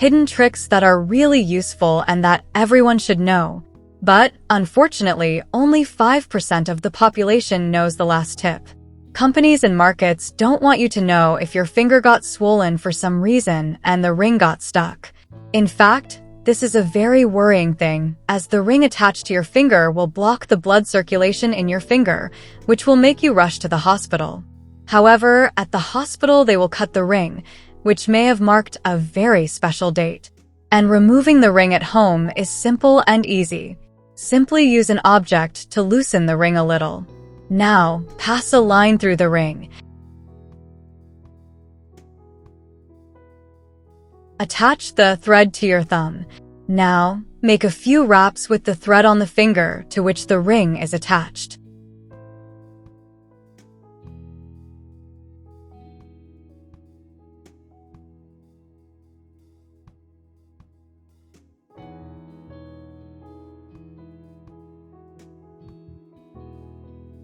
hidden tricks that are really useful and that everyone should know. But, unfortunately, only 5% of the population knows the last tip. Companies and markets don't want you to know if your finger got swollen for some reason and the ring got stuck. In fact, this is a very worrying thing, as the ring attached to your finger will block the blood circulation in your finger, which will make you rush to the hospital. However, at the hospital they will cut the ring, which may have marked a very special date. And removing the ring at home is simple and easy. Simply use an object to loosen the ring a little. Now, pass a line through the ring. Attach the thread to your thumb. Now, make a few wraps with the thread on the finger to which the ring is attached.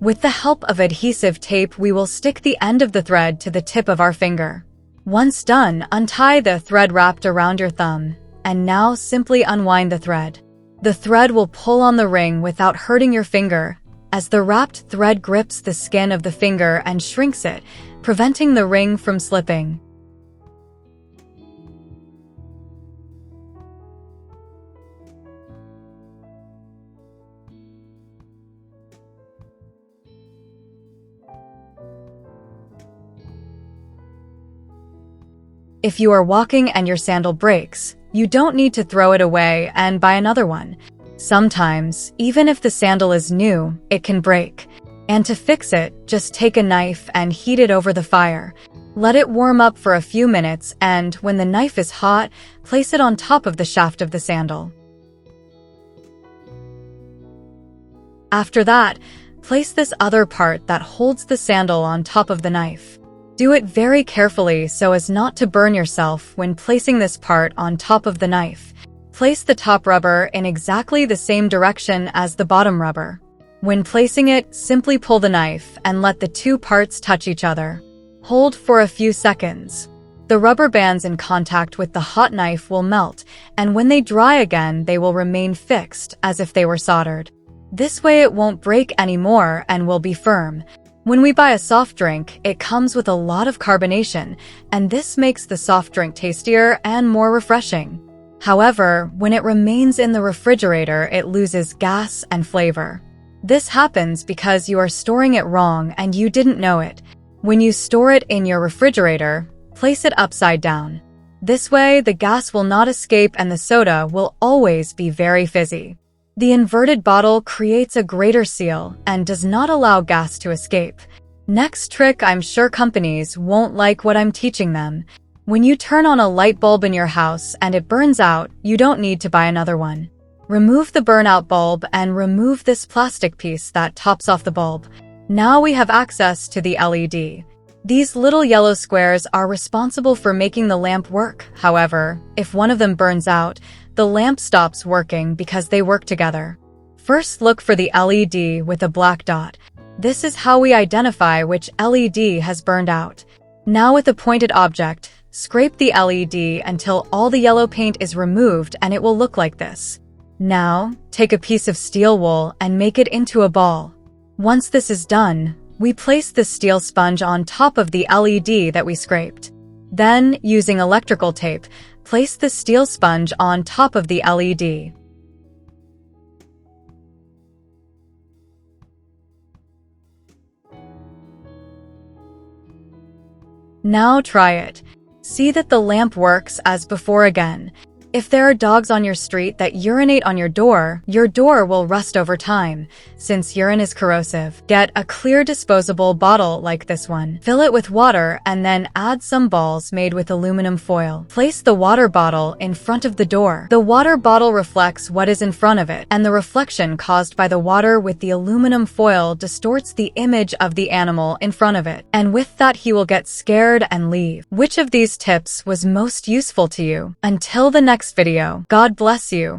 With the help of adhesive tape, we will stick the end of the thread to the tip of our finger. Once done, untie the thread wrapped around your thumb, and now simply unwind the thread. The thread will pull on the ring without hurting your finger, as the wrapped thread grips the skin of the finger and shrinks it, preventing the ring from slipping. If you are walking and your sandal breaks, you don't need to throw it away and buy another one. Sometimes, even if the sandal is new, it can break. And to fix it, just take a knife and heat it over the fire. Let it warm up for a few minutes, and when the knife is hot, place it on top of the shaft of the sandal. After that, place this other part that holds the sandal on top of the knife. Do it very carefully so as not to burn yourself when placing this part on top of the knife. Place the top rubber in exactly the same direction as the bottom rubber. When placing it, simply pull the knife and let the two parts touch each other. Hold for a few seconds. The rubber bands in contact with the hot knife will melt, and when they dry again, they will remain fixed as if they were soldered. This way it won't break anymore and will be firm. When we buy a soft drink, it comes with a lot of carbonation, and this makes the soft drink tastier and more refreshing. However, when it remains in the refrigerator, it loses gas and flavor. This happens because you are storing it wrong and you didn't know it. When you store it in your refrigerator, place it upside down. This way, the gas will not escape and the soda will always be very fizzy. The inverted bottle creates a greater seal and does not allow gas to escape. Next trick, I'm sure companies won't like what I'm teaching them. When you turn on a light bulb in your house and it burns out, you don't need to buy another one. Remove the burnout bulb and remove this plastic piece that tops off the bulb. Now we have access to the LED. These little yellow squares are responsible for making the lamp work. However, if one of them burns out, the lamp stops working because they work together. First, look for the LED with a black dot. This is how we identify which LED has burned out. Now with a pointed object, scrape the LED until all the yellow paint is removed and it will look like this. Now, take a piece of steel wool and make it into a ball. Once this is done, we place the steel sponge on top of the LED that we scraped. Then, using electrical tape, place the steel sponge on top of the LED. Now try it. See that the lamp works as before again. If there are dogs on your street that urinate on your door will rust over time, since urine is corrosive. Get a clear disposable bottle like this one. Fill it with water and then add some balls made with aluminum foil. Place the water bottle in front of the door. The water bottle reflects what is in front of it, and the reflection caused by the water with the aluminum foil distorts the image of the animal in front of it. And with that, he will get scared and leave. Which of these tips was most useful to you? Until the next video, God bless you.